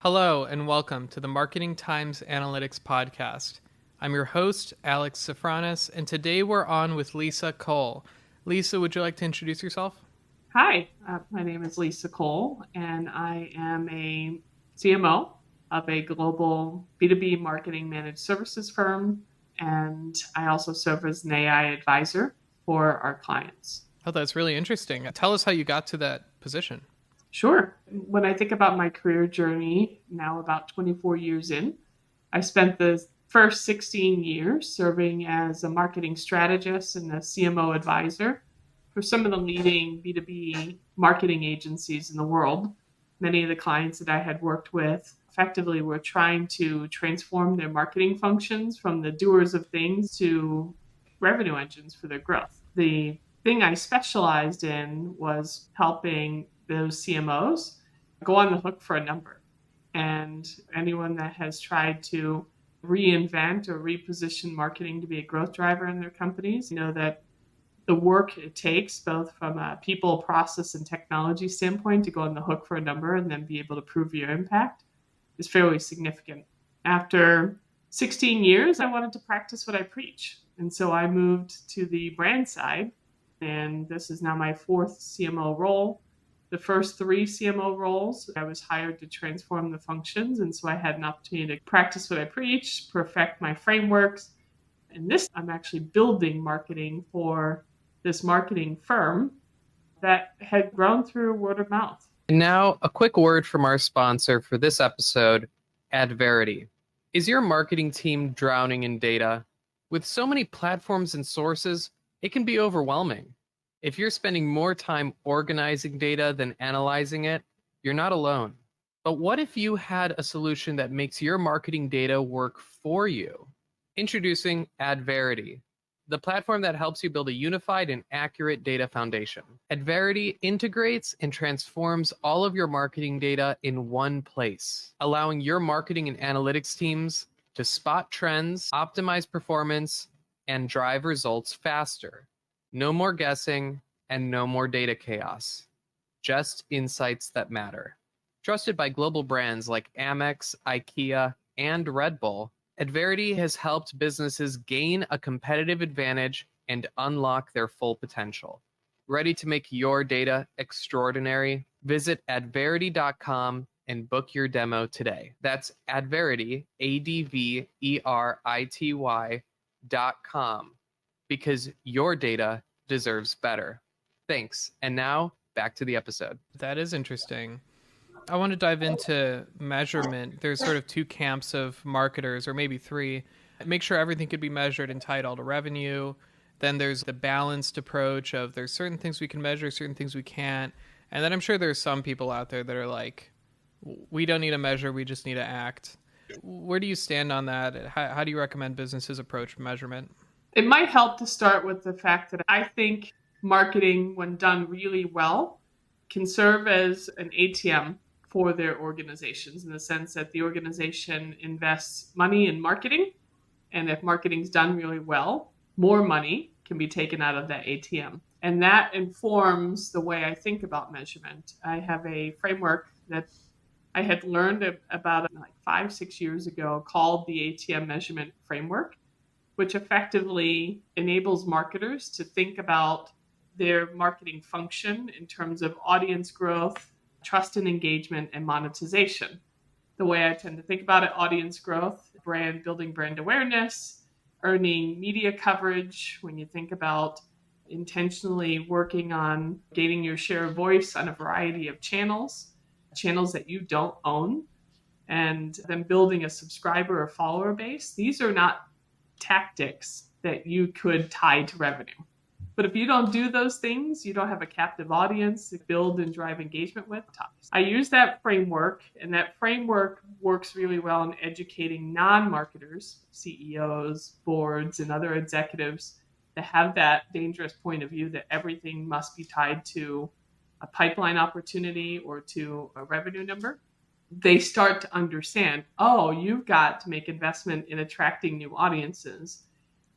Hello, and welcome to the Marketing Times Analytics Podcast. I'm your host, Alex Sofronas, and today we're on with Lisa Cole. Lisa, would you like to introduce yourself? Hi, my name is Lisa Cole, and I am a CMO of a global B2B marketing managed services firm, and I also serve as an AI advisor for our clients. Oh, that's really interesting. Tell us how you got to that position. Sure. When I think about my career journey, now about 24 years in, I spent the first 16 years serving as a marketing strategist and a CMO advisor for some of the leading B2B marketing agencies in the world. Many of the clients that I had worked with effectively were trying to transform their marketing functions from the doers of things to revenue engines for their growth. The thing I specialized in was helping those CMOs go on the hook for a number. And anyone that has tried to reinvent or reposition marketing to be a growth driver in their companies know that the work it takes, both from a people, process, and technology standpoint, to go on the hook for a number and then be able to prove your impact is fairly significant. After 16 years, I wanted to practice what I preach. And so I moved to the brand side, and this is now my fourth CMO role. The first three CMO roles, I was hired to transform the functions. And so I had an opportunity to practice what I preach, perfect my frameworks. And this, I'm actually building marketing for this marketing firm that had grown through word of mouth. And now, a quick word from our sponsor for this episode, Adverity. Is your marketing team drowning in data? With so many platforms and sources, it can be overwhelming. If you're spending more time organizing data than analyzing it, you're not alone. But what if you had a solution that makes your marketing data work for you? Introducing Adverity, the platform that helps you build a unified and accurate data foundation. Adverity integrates and transforms all of your marketing data in one place, allowing your marketing and analytics teams to spot trends, optimize performance, and drive results faster. No more guessing and no more data chaos. Just insights that matter. Trusted by global brands like Amex, IKEA, and Red Bull, Adverity has helped businesses gain a competitive advantage and unlock their full potential. Ready to make your data extraordinary? Visit adverity.com and book your demo today. That's Adverity, ADVERITY.com, because your data deserves better. Thanks. And now back to the episode. That is interesting. I want to dive into measurement. There's sort of two camps of marketers, or maybe three. Make sure everything could be measured and tied all to revenue. Then there's the balanced approach of there's certain things we can measure, certain things we can't. And then I'm sure there's some people out there that are like, we don't need to measure, we just need to act. Where do you stand on that? How do you recommend businesses approach measurement? It might help to start with the fact that I think marketing, when done really well, can serve as an ATM for their organizations, in the sense that the organization invests money in marketing. And if marketing's done really well, more money can be taken out of that ATM. And that informs the way I think about measurement. I have a framework that I had learned about like 5-6 years ago called the ATM measurement framework, which effectively enables marketers to think about their marketing function in terms of audience growth, trust and engagement, and monetization. The way I tend to think about it: audience growth, building brand awareness, earning media coverage. When you think about intentionally working on gaining your share of voice on a variety of channels that you don't own, and then building a subscriber or follower base. These are not tactics that you could tie to revenue. But if you don't do those things, you don't have a captive audience to build and drive engagement with. I use that framework, and that framework works really well in educating non-marketers, CEOs, boards, and other executives that have that dangerous point of view that everything must be tied to a pipeline opportunity or to a revenue number. They start to understand, oh, you've got to make investment in attracting new audiences,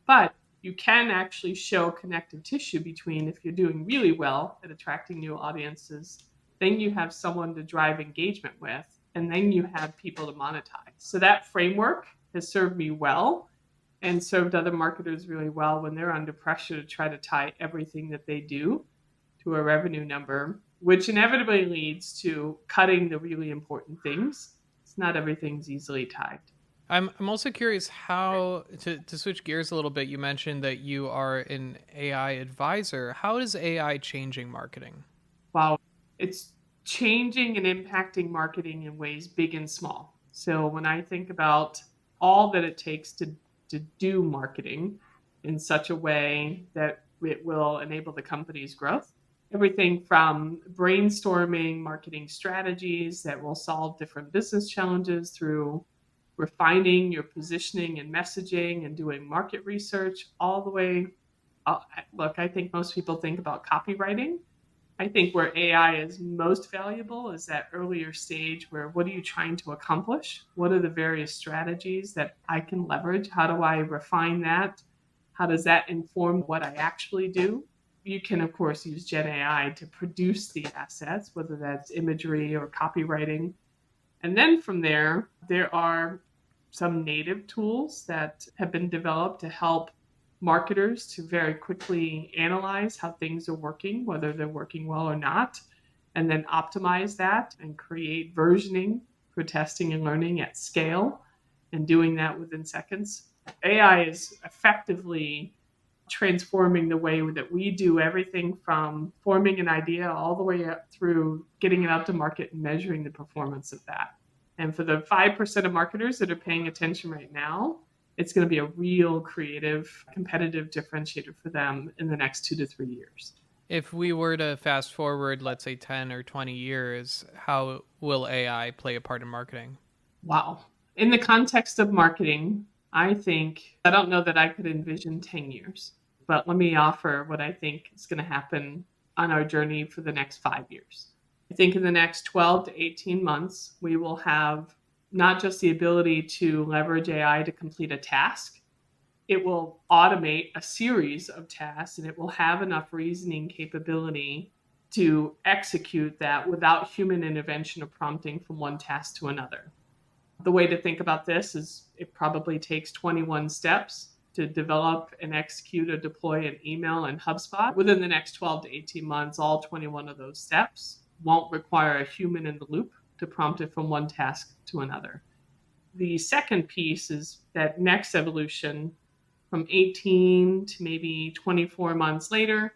but you can actually show connective tissue between, if you're doing really well at attracting new audiences, then you have someone to drive engagement with. and then you have people to monetize. So that framework has served me well and served other marketers really well when they're under pressure to try to tie everything that they do to a revenue number, which inevitably leads to cutting the really important things. It's not everything's easily tied. I'm also curious how to switch gears a little bit. You mentioned that you are an AI advisor. How is AI changing marketing? Wow, it's changing and impacting marketing in ways big and small. So when I think about all that it takes to do marketing in such a way that it will enable the company's growth, everything from brainstorming marketing strategies that will solve different business challenges through refining your positioning and messaging and doing market research all the way. Look, I think most people think about copywriting. I think where AI is most valuable is that earlier stage where what are you trying to accomplish? What are the various strategies that I can leverage? How do I refine that? How does that inform what I actually do? You can, of course, use Gen AI to produce the assets, whether that's imagery or copywriting. And then from there, there are some native tools that have been developed to help marketers to very quickly analyze how things are working, whether they're working well or not, and then optimize that and create versioning for testing and learning at scale and doing that within seconds. AI is effectively transforming the way that we do everything from forming an idea all the way up through getting it out to market and measuring the performance of that. And for the 5% of marketers that are paying attention right now, it's going to be a real creative, competitive differentiator for them in the next 2 to 3 years. If we were to fast forward, let's say 10 or 20 years, how will AI play a part in marketing? Wow. In the context of marketing, I don't know that I could envision 10 years, but let me offer what I think is going to happen on our journey for the next 5 years. I think in the next 12 to 18 months, we will have not just the ability to leverage AI to complete a task, it will automate a series of tasks and it will have enough reasoning capability to execute that without human intervention or prompting from one task to another. The way to think about this is it probably takes 21 steps to develop and execute or deploy an email in HubSpot. Within the next 12 to 18 months, all 21 of those steps won't require a human in the loop to prompt it from one task to another. The second piece is that next evolution from 18 to maybe 24 months later,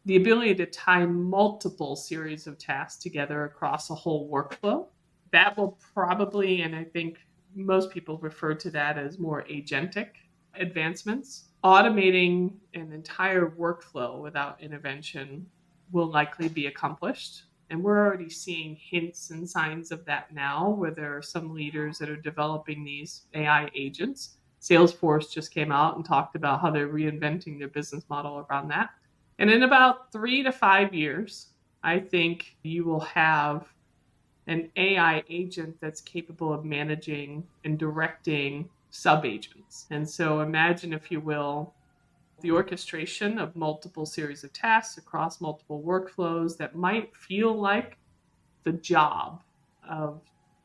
the ability to tie multiple series of tasks together across a whole workflow. That will probably, and I think most people refer to that as more agentic advancements. Automating an entire workflow without intervention will likely be accomplished. And we're already seeing hints and signs of that now, where there are some leaders that are developing these AI agents. Salesforce just came out and talked about how they're reinventing their business model around that. And in about 3 to 5 years, I think you will have an AI agent that's capable of managing and directing sub-agents. And so imagine, if you will, the orchestration of multiple series of tasks across multiple workflows that might feel like the job of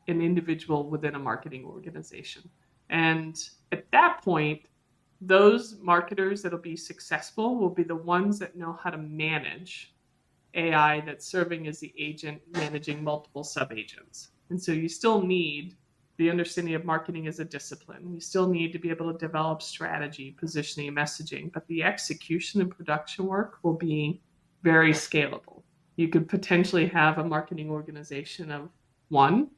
an individual within a marketing organization. And at that point, those marketers that'll be successful will be the ones that know how to manage AI that's serving as the agent managing multiple sub-agents. And so you still need the understanding of marketing as a discipline. You still need to be able to develop strategy, positioning, messaging, but the execution and production work will be very scalable. You could potentially have a marketing organization of one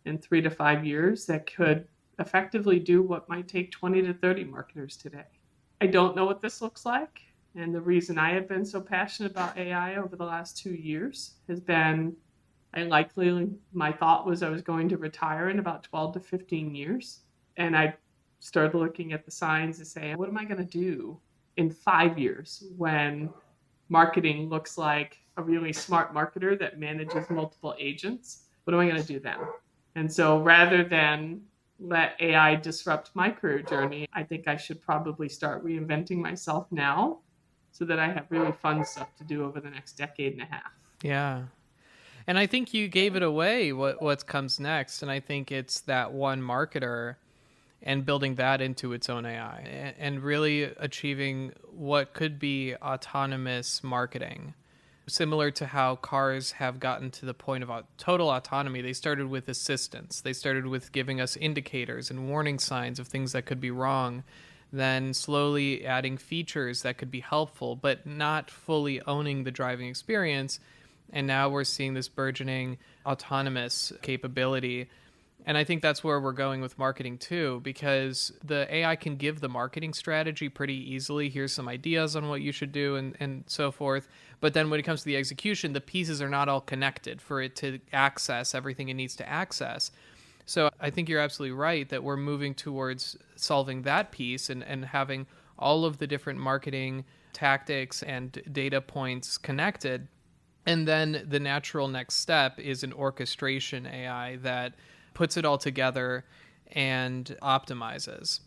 in 3 to 5 years that could effectively do what might take 20 to 30 marketers today. I don't know what this looks like. And the reason I have been so passionate about AI over the last 2 years has been, my thought was I was going to retire in about 12 to 15 years. And I started looking at the signs and saying, what am I going to do in 5 years when marketing looks like a really smart marketer that manages multiple agents? What am I going to do then? And so rather than let AI disrupt my career journey, I think I should probably start reinventing myself now so that I have really fun stuff to do over the next decade and a half. Yeah. And I think you gave it away what comes next. And I think it's that one marketer and building that into its own AI and really achieving what could be autonomous marketing. Similar to how cars have gotten to the point of total autonomy, they started with assistance. They started with giving us indicators and warning signs of things that could be wrong, then slowly adding features that could be helpful, but not fully owning the driving experience. And now we're seeing this burgeoning autonomous capability. And I think that's where we're going with marketing too, because the AI can give the marketing strategy pretty easily. Here's some ideas on what you should do and so forth. But then when it comes to the execution, the pieces are not all connected for it to access everything it needs to access. So I think you're absolutely right that we're moving towards solving that piece and having all of the different marketing tactics and data points connected. And then the natural next step is an orchestration AI that puts it all together and optimizes.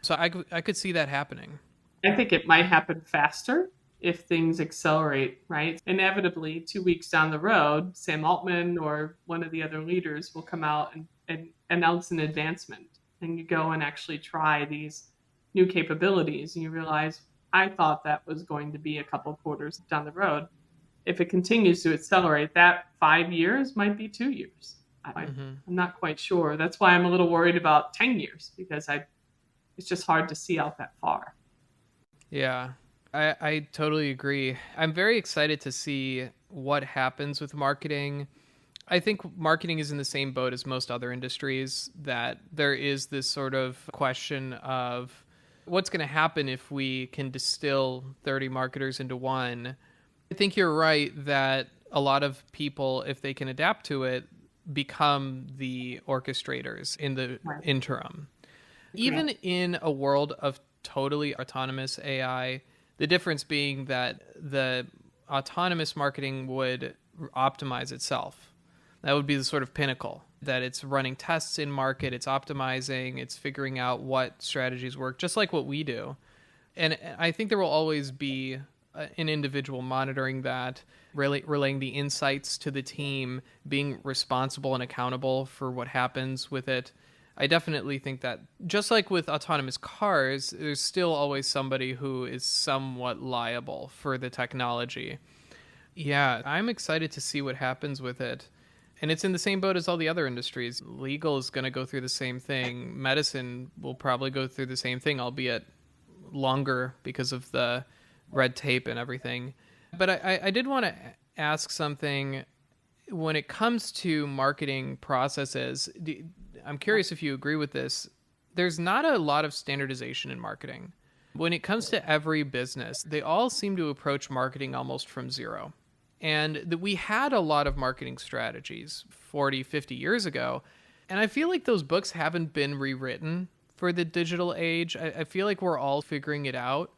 So I could see that happening. I think it might happen faster if things accelerate, right? Inevitably, 2 weeks down the road, Sam Altman or one of the other leaders will come out and announce an advancement. And you go and actually try these new capabilities, and you realize, I thought that was going to be a couple quarters down the road. If it continues to accelerate, that 5 years might be 2 years. I'm not quite sure. That's why I'm a little worried about 10 years, because it's just hard to see out that far. Yeah, I totally agree. I'm very excited to see what happens with marketing. I think marketing is in the same boat as most other industries, that there is this sort of question of what's going to happen if we can distill 30 marketers into one. I think you're right that a lot of people, if they can adapt to it, become the orchestrators in the interim. Even in a world of totally autonomous AI, the difference being that the autonomous marketing would optimize itself. That would be the sort of pinnacle, that it's running tests in market, it's optimizing, it's figuring out what strategies work, just like what we do. And I think there will always be an individual monitoring that, relaying the insights to the team, being responsible and accountable for what happens with it. I definitely think that just like with autonomous cars, there's still always somebody who is somewhat liable for the technology. Yeah, I'm excited to see what happens with it. And it's in the same boat as all the other industries. Legal is going to go through the same thing. Medicine will probably go through the same thing, albeit longer because of the red tape and everything. But I did want to ask something. When it comes to marketing processes, I'm curious if you agree with this. There's not a lot of standardization in marketing. When it comes to every business, they all seem to approach marketing almost from zero. And we had a lot of marketing strategies 40, 50 years ago. And I feel like those books haven't been rewritten for the digital age. I feel like we're all figuring it out.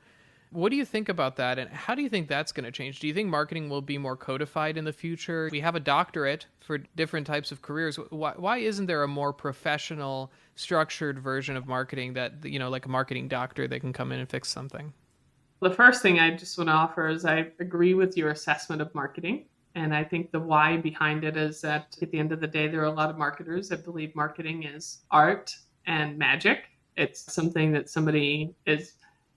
What do you think about that? And how do you think that's going to change? Do you think marketing will be more codified in the future? We have a doctorate for different types of careers. Why isn't there a more professional, structured version of marketing that, like a marketing doctor that can come in and fix something? The first thing I just want to offer is I agree with your assessment of marketing. And I think the why behind it is that at the end of the day, there are a lot of marketers that believe marketing is art and magic. It's something that somebody is,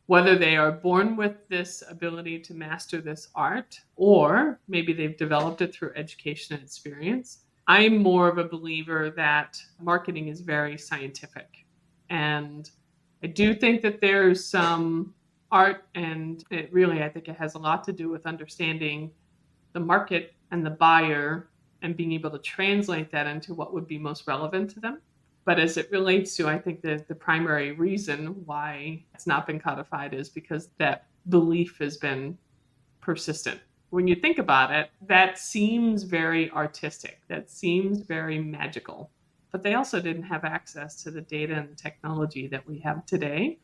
whether they are born with this ability to master this art, or maybe they've developed it through education and experience. I'm more of a believer that marketing is very scientific. And I do think that there's some art, and I think it has a lot to do with understanding the market and the buyer and being able to translate that into what would be most relevant to them. But as it relates to, I think the primary reason why it's not been codified is because that belief has been persistent. When you think about it, that seems very artistic. That seems very magical. But they also didn't have access to the data and the technology that we have today.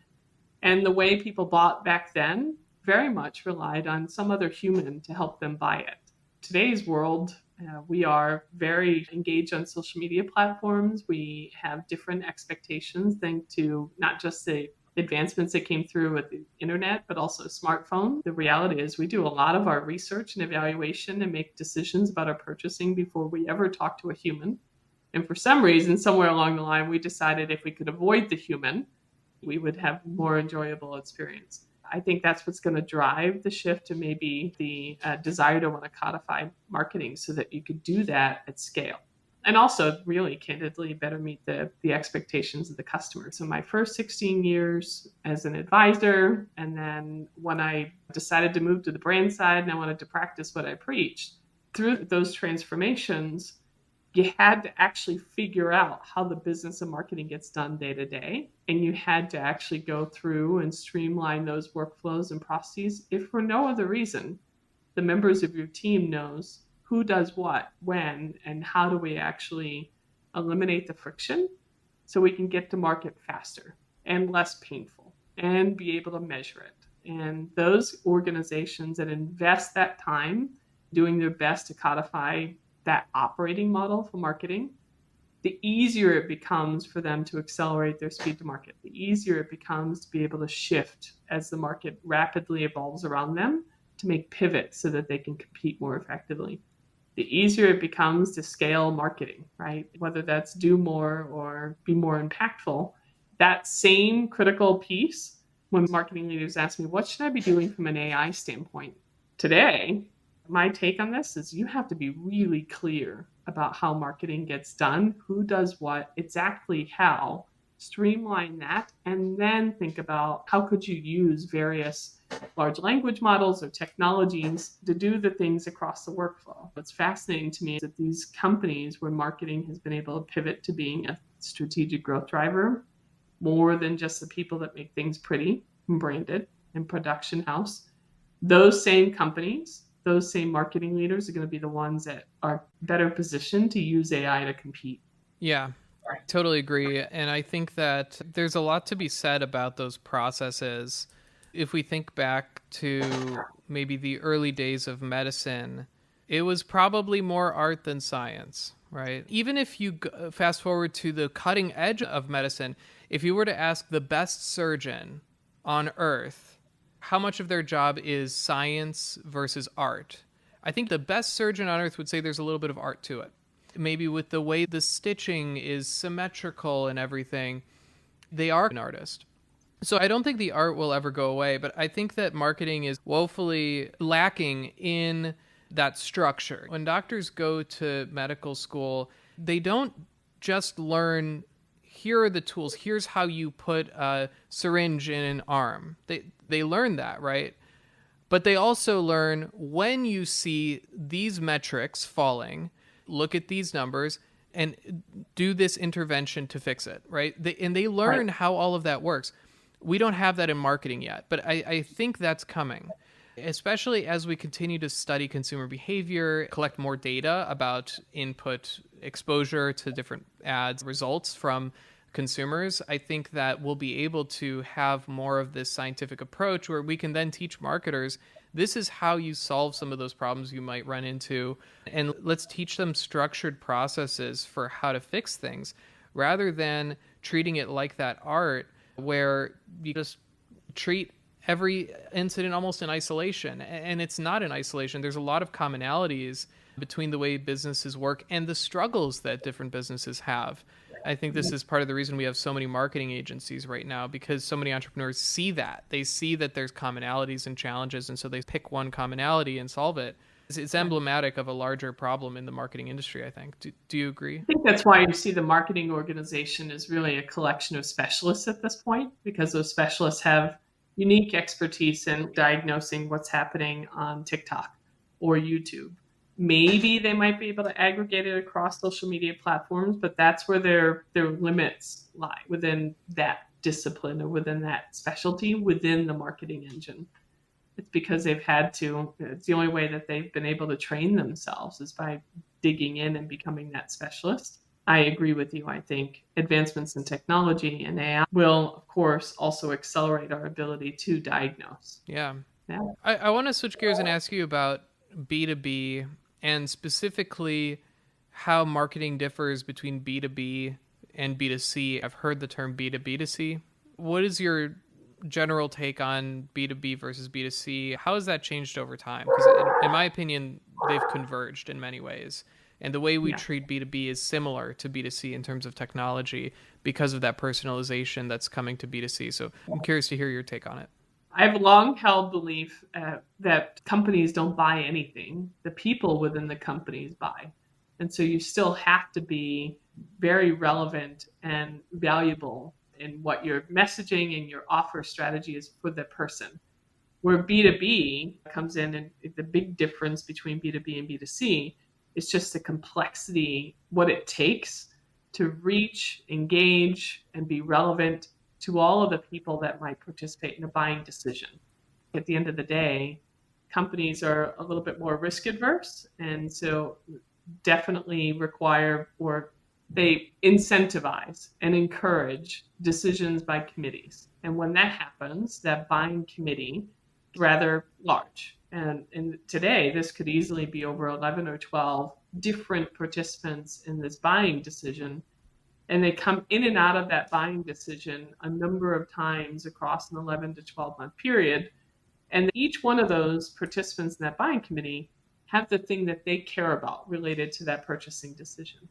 And the way people bought back then very much relied on some other human to help them buy it. Today's world, we are very engaged on social media platforms. We have different expectations thanks to not just the advancements that came through with the internet, but also smartphone. The reality is we do a lot of our research and evaluation and make decisions about our purchasing before we ever talk to a human. And for some reason, somewhere along the line, we decided if we could avoid the human, we would have more enjoyable experience. I think that's what's going to drive the shift to maybe the desire to want to codify marketing so that you could do that at scale. And also, really candidly, better meet the expectations of the customer. So my first 16 years as an advisor, and then when I decided to move to the brand side and I wanted to practice what I preached, through those transformations, you had to actually figure out how the business of marketing gets done day to day. And you had to actually go through and streamline those workflows and processes. If for no other reason, the members of your team knows who does what, when, and how do we actually eliminate the friction so we can get to market faster and less painful and be able to measure it. And those organizations that invest that time doing their best to codify that operating model for marketing, the easier it becomes for them to accelerate their speed to market. The easier it becomes to be able to shift as the market rapidly evolves around them to make pivots so that they can compete more effectively. The easier it becomes to scale marketing, right? Whether that's do more or be more impactful. That same critical piece, when marketing leaders ask me, what should I be doing from an AI standpoint? Today, my take on this is you have to be really clear about how marketing gets done, who does what, exactly how, streamline that, and then think about how could you use various large language models or technologies to do the things across the workflow. What's fascinating to me is that these companies where marketing has been able to pivot to being a strategic growth driver, more than just the people that make things pretty and branded and production house, those same companies, those same marketing leaders are going to be the ones that are better positioned to use AI to compete. Yeah, totally agree. And I think that there's a lot to be said about those processes. If we think back to maybe the early days of medicine, it was probably more art than science, right? Even if you fast forward to the cutting edge of medicine, if you were to ask the best surgeon on earth, how much of their job is science versus art? I think the best surgeon on earth would say there's a little bit of art to it. Maybe with the way the stitching is symmetrical and everything, they are an artist. So I don't think the art will ever go away, but I think that marketing is woefully lacking in that structure. When doctors go to medical school, they don't just learn, here are the tools, here's how you put a syringe in an arm. They learn that, right? But they also learn when you see these metrics falling, look at these numbers and do this intervention to fix it, right? They learn how all of that works. We don't have that in marketing yet, but I think that's coming, especially as we continue to study consumer behavior, collect more data about input exposure to different ads, results from consumers. I think that we'll be able to have more of this scientific approach where we can then teach marketers, this is how you solve some of those problems you might run into. And let's teach them structured processes for how to fix things rather than treating it like that art where you just treat every incident almost in isolation. And it's not in isolation. There's a lot of commonalities between the way businesses work and the struggles that different businesses have. I think this is part of the reason we have so many marketing agencies right now, because so many entrepreneurs see that. They see that there's commonalities and challenges, and so they pick one commonality and solve it. It's emblematic of a larger problem in the marketing industry, I think. Do you agree? I think that's why you see the marketing organization is really a collection of specialists at this point, because those specialists have unique expertise in diagnosing what's happening on TikTok or YouTube. Maybe they might be able to aggregate it across social media platforms, but that's where their limits lie, within that discipline or within that specialty within the marketing engine. It's because they've had to, it's the only way that they've been able to train themselves is by digging in and becoming that specialist. I agree with you. I think advancements in technology and AI will, of course, also accelerate our ability to diagnose. Yeah. I want to switch gears and ask you about B2B and specifically how marketing differs between B2B and B2C. I've heard the term B2B2C. What is your general take on B2B versus B2C. How has that changed over time? Because in my opinion, they've converged in many ways. And the way we Yeah. treat B2B is similar to B2C in terms of technology because of that personalization that's coming to B2C. So I'm curious to hear your take on it. I've long held belief that companies don't buy anything. The people within the companies buy. And so you still have to be very relevant and valuable in what your messaging and your offer strategy is for the person. Where B2B comes in, and the big difference between B2B and B2C is just the complexity, what it takes to reach, engage, and be relevant to all of the people that might participate in a buying decision. At the end of the day, companies are a little bit more risk adverse, and so definitely require, or they incentivize and encourage decisions by committees. And when that happens, that buying committee is rather large. And today, this could easily be over 11 or 12 different participants in this buying decision. And they come in and out of that buying decision a number of times across an 11 to 12 month period. And each one of those participants in that buying committee have the thing that they care about related to that purchasing decision.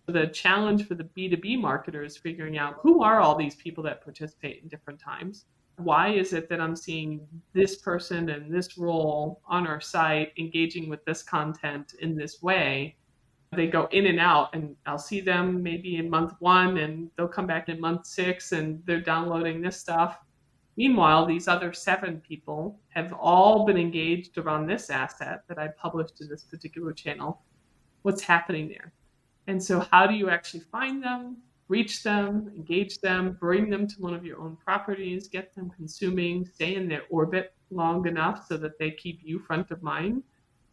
The challenge for the B2B marketer is figuring out, who are all these people that participate in different times? Why is it that I'm seeing this person in this role on our site engaging with this content in this way? They go in and out, and I'll see them maybe in month 1 and they'll come back in month 6 and they're downloading this stuff. Meanwhile, these other 7 people have all been engaged around this asset that I published to this particular channel. What's happening there? And so how do you actually find them, reach them, engage them, bring them to one of your own properties, get them consuming, stay in their orbit long enough so that they keep you front of mind?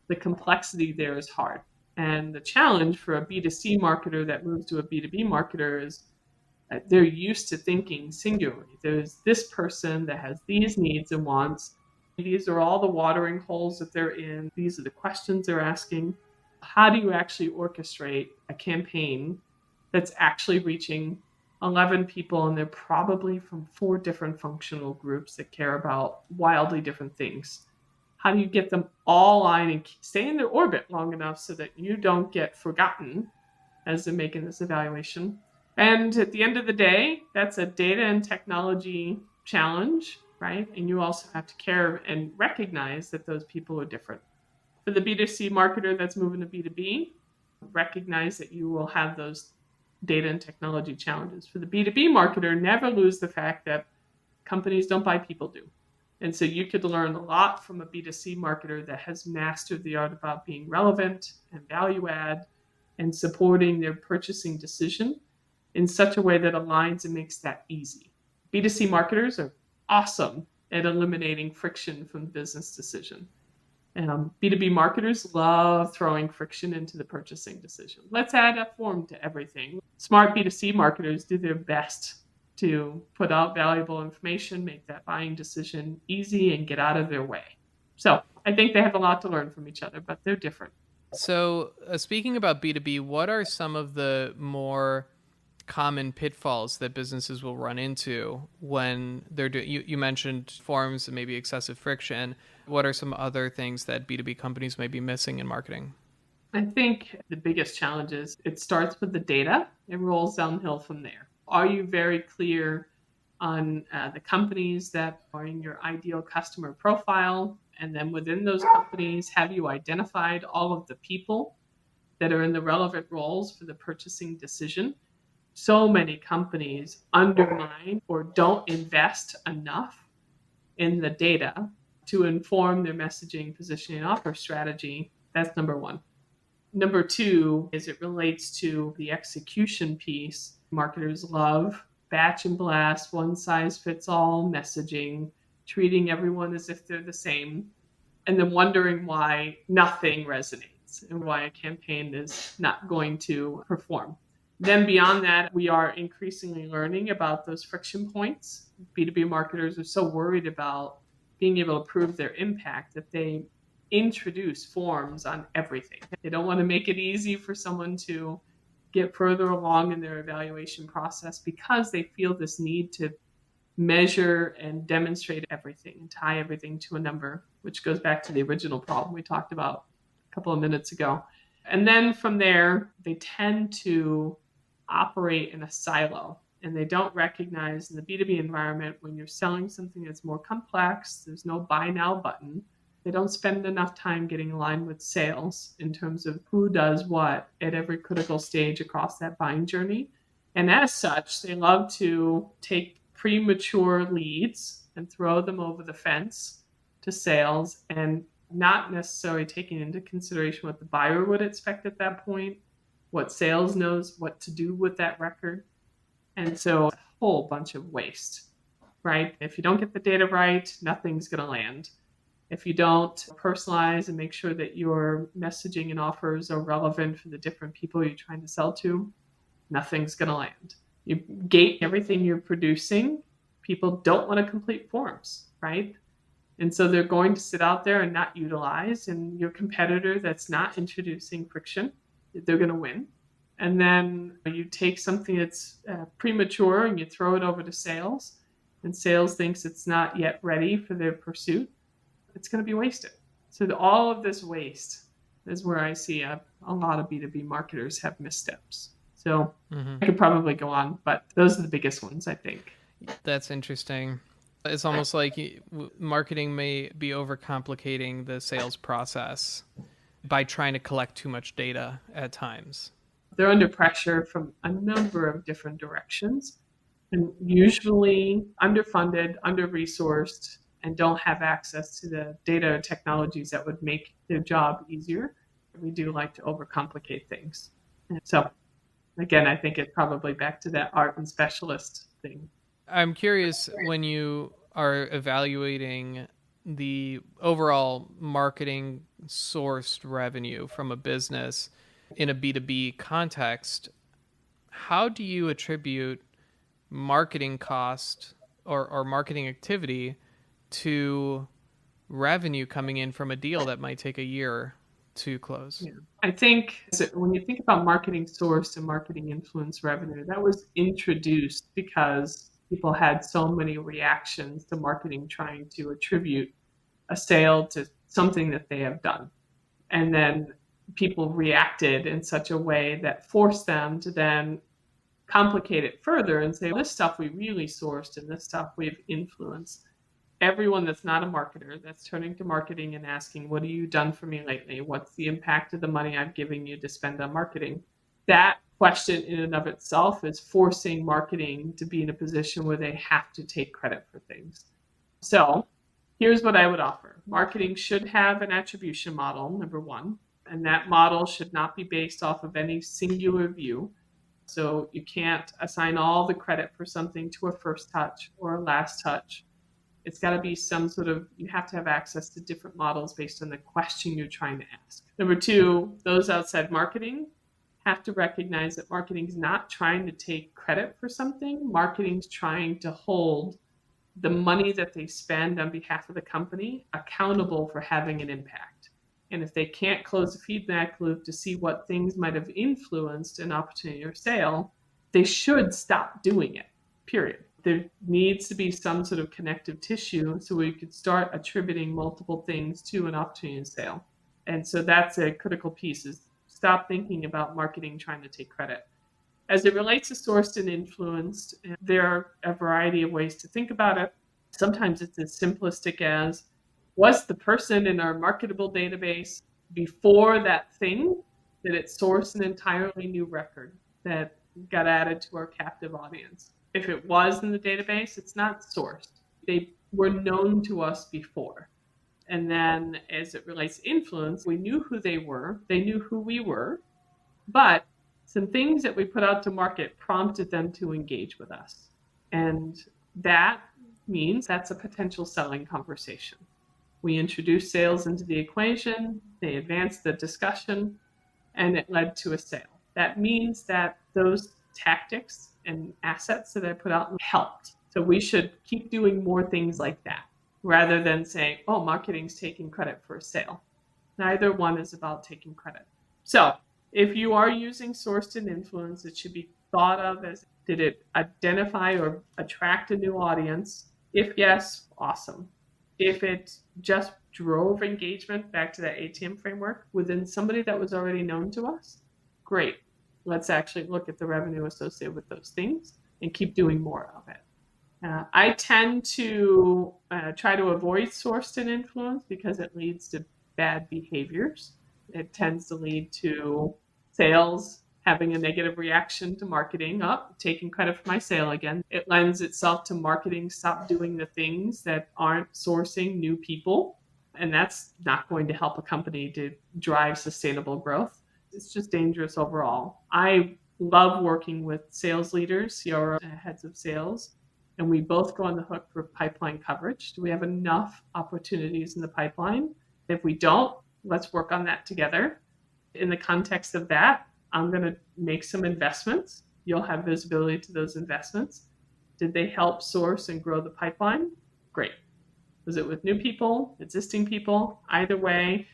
The complexity there is hard. And the challenge for a B2C marketer that moves to a B2B marketer is they're used to thinking singularly. There's this person that has these needs and wants. These are all the watering holes that they're in. These are the questions they're asking. How do you actually orchestrate a campaign that's actually reaching 11 people, and they're probably from 4 different functional groups that care about wildly different things? How do you get them all aligned and stay in their orbit long enough so that you don't get forgotten as they're making this evaluation? And at the end of the day, that's a data and technology challenge, right? And you also have to care and recognize that those people are different. For the B2C marketer that's moving to B2B, recognize that you will have those data and technology challenges. For the B2B marketer, never lose the fact that companies don't buy, people do. And so you could learn a lot from a B2C marketer that has mastered the art about being relevant and value add and supporting their purchasing decision in such a way that aligns and makes that easy. B2C marketers are awesome at eliminating friction from the business decision. B2B marketers love throwing friction into the purchasing decision. Let's add a form to everything. Smart B2C marketers do their best to put out valuable information, make that buying decision easy, and get out of their way. So I think they have a lot to learn from each other, but they're different. So speaking about B2B, what are some of the more common pitfalls that businesses will run into when they're doing, you mentioned forms and maybe excessive friction. What are some other things that B2B companies may be missing in marketing? I think the biggest challenge is it starts with the data. It rolls downhill from there. Are you very clear on the companies that are in your ideal customer profile? And then within those companies, have you identified all of the people that are in the relevant roles for the purchasing decision? So many companies undermine or don't invest enough in the data to inform their messaging, positioning, and offer strategy. That's number one. Number two is it relates to the execution piece. Marketers love batch and blast, one size fits all messaging, treating everyone as if they're the same, and then wondering why nothing resonates and why a campaign is not going to perform. Then beyond that, we are increasingly learning about those friction points. B2B marketers are so worried about being able to prove their impact that they introduce forms on everything. They don't want to make it easy for someone to get further along in their evaluation process because they feel this need to measure and demonstrate everything and tie everything to a number, which goes back to the original problem we talked about a couple of minutes ago. And then from there, they tend to operate in a silo, and they don't recognize in the B2B environment when you're selling something that's more complex, there's no buy now button. They don't spend enough time getting aligned with sales in terms of who does what at every critical stage across that buying journey. And as such, they love to take premature leads and throw them over the fence to sales, and not necessarily taking into consideration what the buyer would expect at that point, what sales knows what to do with that record. And so a whole bunch of waste, right? If you don't get the data right, nothing's going to land. If you don't personalize and make sure that your messaging and offers are relevant for the different people you're trying to sell to, nothing's going to land. You gate everything you're producing. People don't want to complete forms, right? And so they're going to sit out there and not utilize. And your competitor that's not introducing friction, they're going to win. And then you take something that's premature and you throw it over to sales, and sales thinks it's not yet ready for their pursuit. It's going to be wasted. So all of this waste is where I see a lot of B2B marketers have missteps. So I could probably go on, but those are the biggest ones, I think. That's interesting. It's almost like marketing may be overcomplicating the sales process by trying to collect too much data at times. They're under pressure from a number of different directions, and usually underfunded, under-resourced, and don't have access to the data or technologies that would make their job easier. We do like to overcomplicate things. And so again, I think it's probably back to that art and specialist thing. I'm curious, when you are evaluating the overall marketing sourced revenue from a business in a B2B context, how do you attribute marketing cost or marketing activity to revenue coming in from a deal that might take a year to close? Yeah. I think when you think about marketing source and marketing influence revenue, that was introduced because people had so many reactions to marketing trying to attribute a sale to something that they have done. And then people reacted in such a way that forced them to then complicate it further and say, well, this stuff we really sourced and this stuff we've influenced. Everyone that's not a marketer that's turning to marketing and asking, what have you done for me lately? What's the impact of the money I'm giving you to spend on marketing? That question in and of itself is forcing marketing to be in a position where they have to take credit for things. So here's what I would offer. Marketing should have an attribution model, number one, and that model should not be based off of any singular view. So you can't assign all the credit for something to a first touch or a last touch. It's got to be some sort of, you have to have access to different models based on the question you're trying to ask. Number two, those outside marketing have to recognize that marketing is not trying to take credit for something. Marketing's trying to hold the money that they spend on behalf of the company accountable for having an impact. And if they can't close the feedback loop to see what things might have influenced an opportunity or sale, they should stop doing it, period. There needs to be some sort of connective tissue so we could start attributing multiple things to an opportunity and sale. And so that's a critical piece, is stop thinking about marketing trying to take credit. As it relates to sourced and influenced, there are a variety of ways to think about it. Sometimes it's as simplistic as, was the person in our marketable database before that thing that it sourced an entirely new record that got added to our captive audience? If it was in the database, it's not sourced. They were known to us before. And then as it relates to influence, we knew who they were. They knew who we were. But some things that we put out to market prompted them to engage with us. And that means that's a potential selling conversation. We introduced sales into the equation. They advanced the discussion, and it led to a sale. That means that those tactics and assets that I put out helped. So we should keep doing more things like that rather than saying, oh, marketing's taking credit for a sale. Neither one is about taking credit. So If you are using sourced and influence, it should be thought of as, did it identify or attract a new audience? If yes, awesome. If it just drove engagement back to that ATM framework within somebody that was already known to us, great. Let's actually look at the revenue associated with those things and keep doing more of it. I tend to try to avoid sourced and influence because it leads to bad behaviors. It tends to lead to sales having a negative reaction to marketing. Taking credit for my sale again. It lends itself to marketing stop doing the things that aren't sourcing new people. And that's not going to help a company to drive sustainable growth. It's just dangerous overall. I love working with sales leaders, CRO heads of sales, and we both go on the hook for pipeline coverage. Do we have enough opportunities in the pipeline? If we don't, let's work on that together. In the context of that, I'm going to make some investments. You'll have visibility to those investments. Did they help source and grow the pipeline? Great. Was it with new people, existing people? Either way,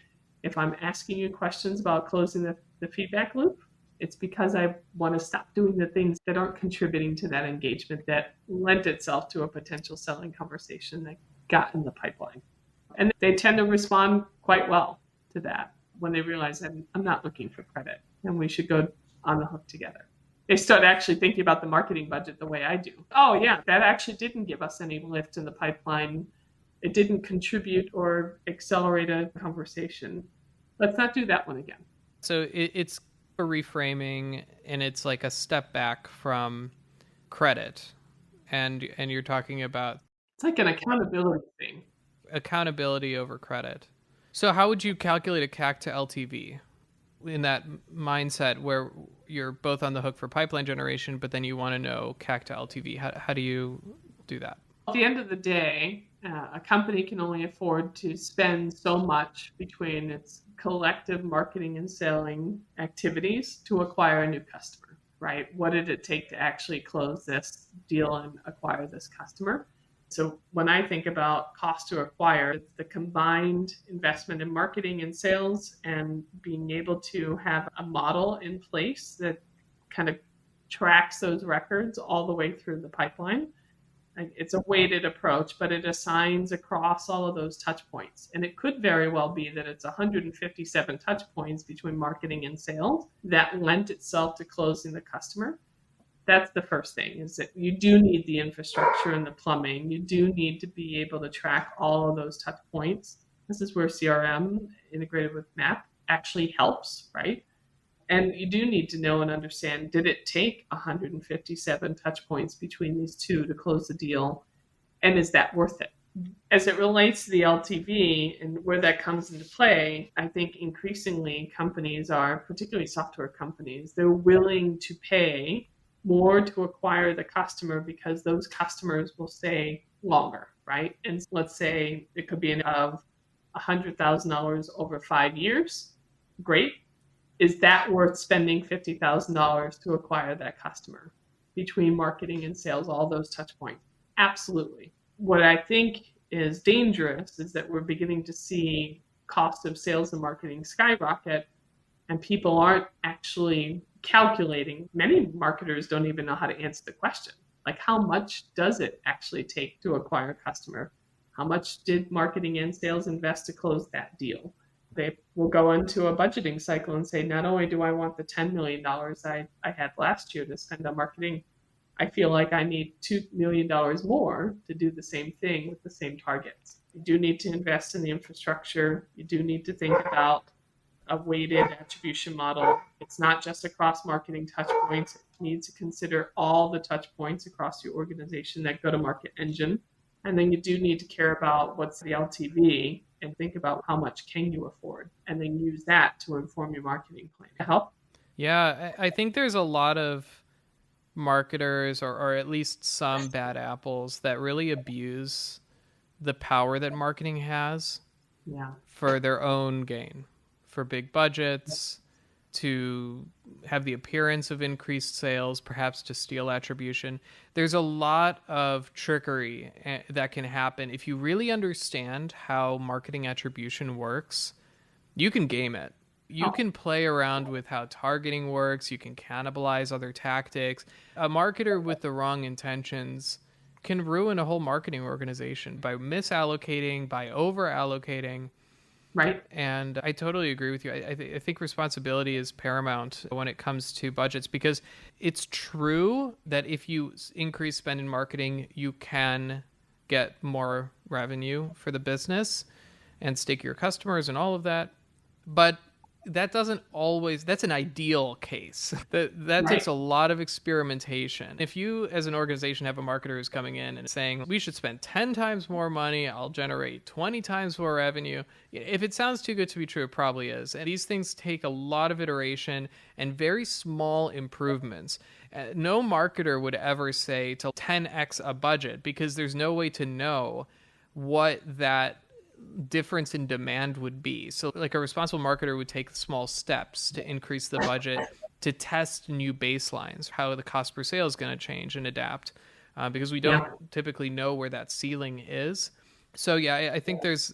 if I'm asking you questions about closing the feedback loop, it's because I want to stop doing the things that aren't contributing to that engagement that lent itself to a potential selling conversation that got in the pipeline. And they tend to respond quite well to that when they realize I'm not looking for credit and we should go on the hook together. They start actually thinking about the marketing budget the way I do. Oh yeah, that actually didn't give us any lift in the pipeline. It didn't contribute or accelerate a conversation. Let's not do that one again. So it's a reframing, and it's like a step back from credit, and you're talking about it's like an accountability thing. Accountability over credit. So how would you calculate a CAC to LTV in that mindset where you're both on the hook for pipeline generation, but then you want to know CAC to LTV? How do you do that? At the end of the day, a company can only afford to spend so much between its collective marketing and selling activities to acquire a new customer, right? What did it take to actually close this deal and acquire this customer? So when I think about cost to acquire, it's the combined investment in marketing and sales and being able to have a model in place that kind of tracks those records all the way through the pipeline. It's a weighted approach, but it assigns across all of those touch points. And it could very well be that it's 157 touch points between marketing and sales that lent itself to closing the customer. That's the first thing, is that you do need the infrastructure and the plumbing. You do need to be able to track all of those touch points. This is where CRM integrated with MAP actually helps, right? And you do need to know and understand, did it take 157 touch points between these two to close the deal? And is that worth it? As it relates to the LTV and where that comes into play, I think increasingly companies are, particularly software companies, they're willing to pay more to acquire the customer because those customers will stay longer, right? And let's say it could be of $100,000 over 5 years. Great. Is that worth spending $50,000 to acquire that customer between marketing and sales, all those touch points? Absolutely. What I think is dangerous is that we're beginning to see cost of sales and marketing skyrocket, and people aren't actually calculating. Many marketers don't even know how to answer the question. Like, how much does it actually take to acquire a customer? How much did marketing and sales invest to close that deal? They will go into a budgeting cycle and say, not only do I want the $10 million I had last year to spend on marketing, I feel like I need $2 million more to do the same thing with the same targets. You do need to invest in the infrastructure. You do need to think about a weighted attribution model. It's not just across marketing touch points. It needs to consider all the touch points across your organization, that go-to-market engine. And then you do need to care about what's the LTV and think about how much can you afford, and then use that to inform your marketing plan. Help? Yeah, I think there's a lot of marketers or at least some bad apples that really abuse the power that marketing has for their own gain, for big budgets, to have the appearance of increased sales, perhaps to steal attribution. There's a lot of trickery that can happen. If you really understand how marketing attribution works, you can game it. You can play around with how targeting works. You can cannibalize other tactics. A marketer with the wrong intentions can ruin a whole marketing organization by misallocating, by over allocating. Right. And I totally agree with you. I think responsibility is paramount when it comes to budgets, because it's true that if you increase spend in marketing, you can get more revenue for the business and stickier customers and all of that. But that doesn't always, that's an ideal case. That takes a lot of experimentation. If you as an organization have a marketer who's coming in and saying, we should spend 10 times more money, I'll generate 20 times more revenue. If it sounds too good to be true, it probably is. And these things take a lot of iteration and very small improvements. No marketer would ever say to 10x a budget, because there's no way to know what that difference in demand would be. So like a responsible marketer would take small steps to increase the budget, to test new baselines, how the cost per sale is going to change and adapt, because we don't typically know where that ceiling is. So yeah, I think there's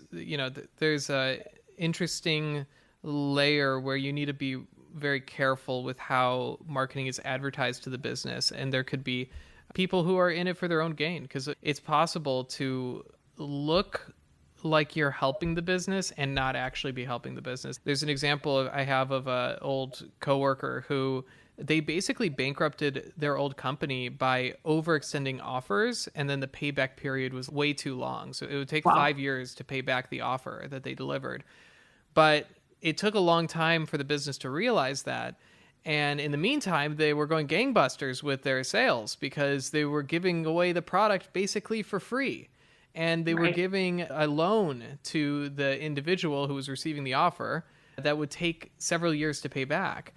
a interesting layer where you need to be very careful with how marketing is advertised to the business. And there could be people who are in it for their own gain, because it's possible to look like you're helping the business and not actually be helping the business. There's an example I have of an old coworker who they basically bankrupted their old company by overextending offers, and then the payback period was way too long. So it would take 5 years to pay back the offer that they delivered. But it took a long time for the business to realize that. And in the meantime, they were going gangbusters with their sales because they were giving away the product basically for free. And they were giving a loan to the individual who was receiving the offer that would take several years to pay back.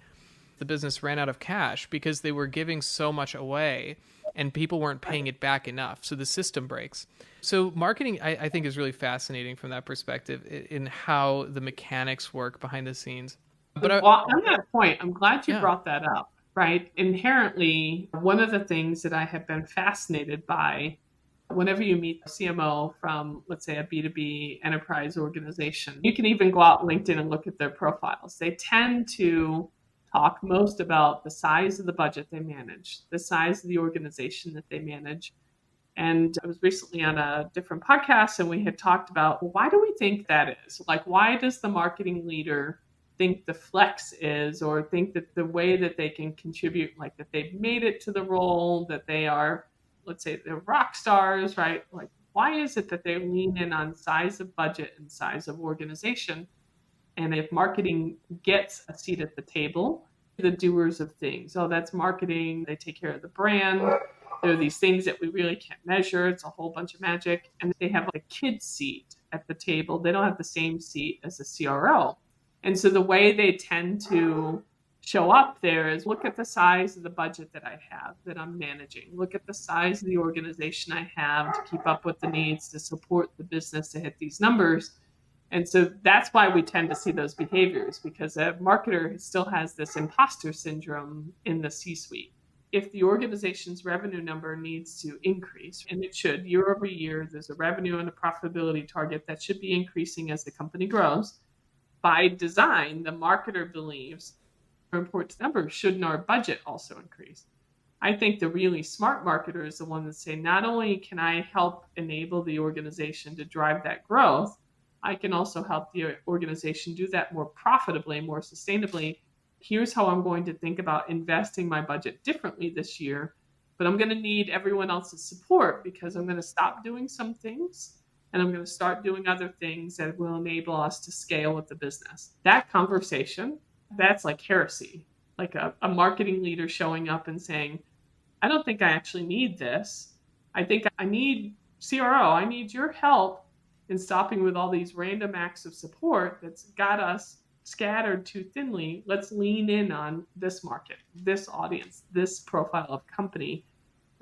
The business ran out of cash because they were giving so much away and people weren't paying it back enough. So the system breaks. So marketing, I think, is really fascinating from that perspective in how the mechanics work behind the scenes. But on that point, I'm glad you brought that up, right? Inherently, one of the things that I have been fascinated by whenever you meet a CMO from, let's say, a B2B enterprise organization, you can even go out LinkedIn and look at their profiles. They tend to talk most about the size of the budget they manage, the size of the organization that they manage. And I was recently on a different podcast and we had talked about, well, why do we think that is? Like, why does the marketing leader think the flex is, or think that the way that they can contribute, like that they've made it to the role, that they are, let's say, they're rock stars, right? Like, why is it that they lean in on size of budget and size of organization? And if marketing gets a seat at the table, the doers of things, oh, that's marketing, they take care of the brand. There are these things that we really can't measure. It's a whole bunch of magic. And they have a kid seat at the table. They don't have the same seat as a CRO. And so the way they tend to show up there is, look at the size of the budget that I have that I'm managing. Look at the size of the organization I have to keep up with the needs to support the business to hit these numbers. And so that's why we tend to see those behaviors, because a marketer still has this imposter syndrome in the C-suite. If the organization's revenue number needs to increase, and it should year over year, there's a revenue and a profitability target that should be increasing as the company grows. By design, the marketer believes reports numbers, shouldn't our budget also increase? I think the really smart marketer is the one that say, not only can I help enable the organization to drive that growth, I can also help the organization do that more profitably, more sustainably. Here's how I'm going to think about investing my budget differently this year, but I'm going to need everyone else's support, because I'm going to stop doing some things and I'm going to start doing other things that will enable us to scale with the business. That conversation, that's like heresy, like a marketing leader showing up and saying, I don't think I actually need this. I think I need CRO. I need your help in stopping with all these random acts of support that's got us scattered too thinly. Let's lean in on this market, this audience, this profile of company,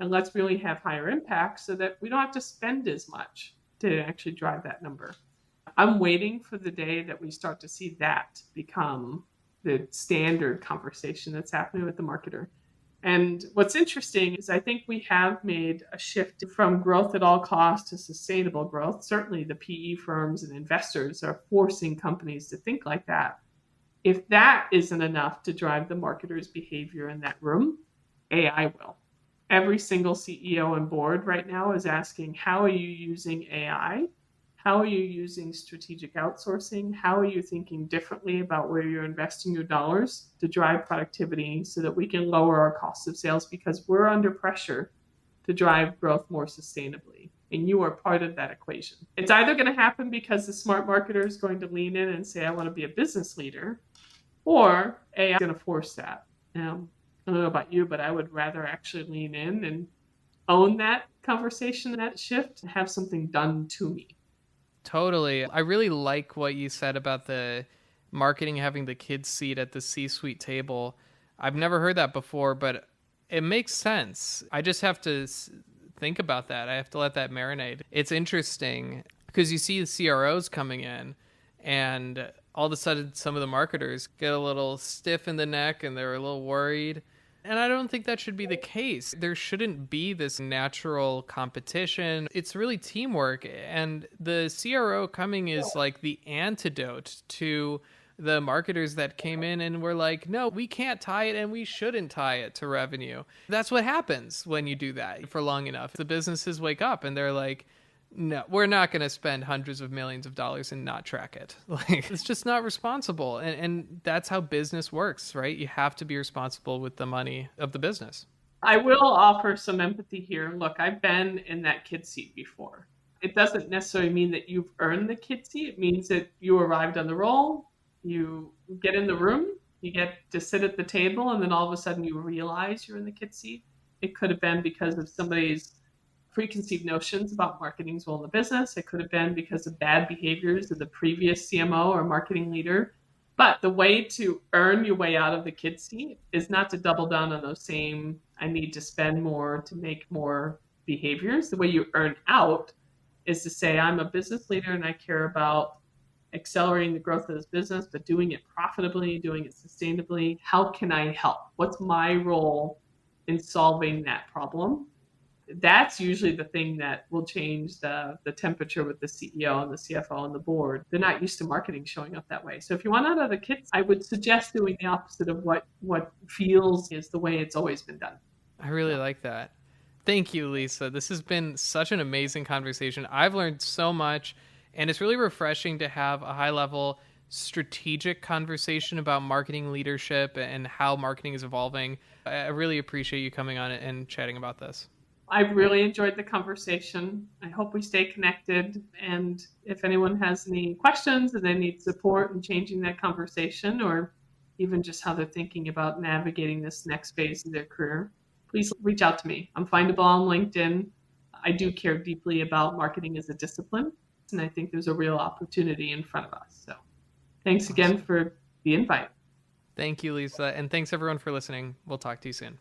and let's really have higher impact so that we don't have to spend as much to actually drive that number. I'm waiting for the day that we start to see that become the standard conversation that's happening with the marketer. And what's interesting is I think we have made a shift from growth at all costs to sustainable growth. Certainly the PE firms and investors are forcing companies to think like that. If that isn't enough to drive the marketer's behavior in that room, AI will. Every single CEO and board right now is asking, how are you using AI? How are you using strategic outsourcing? How are you thinking differently about where you're investing your dollars to drive productivity so that we can lower our cost of sales, because we're under pressure to drive growth more sustainably. And you are part of that equation. It's either going to happen because the smart marketer is going to lean in and say, I want to be a business leader, or AI is going to force that. I don't know about you, but I would rather actually lean in and own that conversation, that shift, and have something done to me. Totally. I really like what you said about the marketing having the kids seat at the C-suite table. I've never heard that before, but it makes sense. I just have to think about that. I have to let that marinate. It's interesting because you see the CROs coming in, and all of a sudden some of the marketers get a little stiff in the neck and they're a little worried. And I don't think that should be the case. There shouldn't be this natural competition. It's really teamwork. And the CRO coming is like the antidote to the marketers that came in and were like, no, we can't tie it and we shouldn't tie it to revenue. That's what happens when you do that for long enough. The businesses wake up and they're like, no, we're not going to spend hundreds of millions of dollars and not track it. Like, it's just not responsible. And that's how business works, right? You have to be responsible with the money of the business. I will offer some empathy here. Look, I've been in that kid seat before. It doesn't necessarily mean that you've earned the kid seat. It means that you arrived on the role, you get in the room, you get to sit at the table, and then all of a sudden you realize you're in the kid seat. It could have been because of somebody's preconceived notions about marketing's role in the business. It could have been because of bad behaviors of the previous CMO or marketing leader. But the way to earn your way out of the kid seat is not to double down on those same, I need to spend more to make more behaviors. The way you earn out is to say, I'm a business leader and I care about accelerating the growth of this business, but doing it profitably, doing it sustainably. How can I help? What's my role in solving that problem? That's usually the thing that will change the temperature with the CEO and the CFO and the board. They're not used to marketing showing up that way. So if you want out of the kids, I would suggest doing the opposite of what feels is the way it's always been done. I really like that. Thank you, Lisa. This has been such an amazing conversation. I've learned so much, and it's really refreshing to have a high-level strategic conversation about marketing leadership and how marketing is evolving. I really appreciate you coming on and chatting about this. I've really enjoyed the conversation. I hope we stay connected. And if anyone has any questions and they need support in changing that conversation, or even just how they're thinking about navigating this next phase of their career, please reach out to me. I'm findable on LinkedIn. I do care deeply about marketing as a discipline, and I think there's a real opportunity in front of us. So thanks again for the invite. Thank you, Lisa. And thanks everyone for listening. We'll talk to you soon.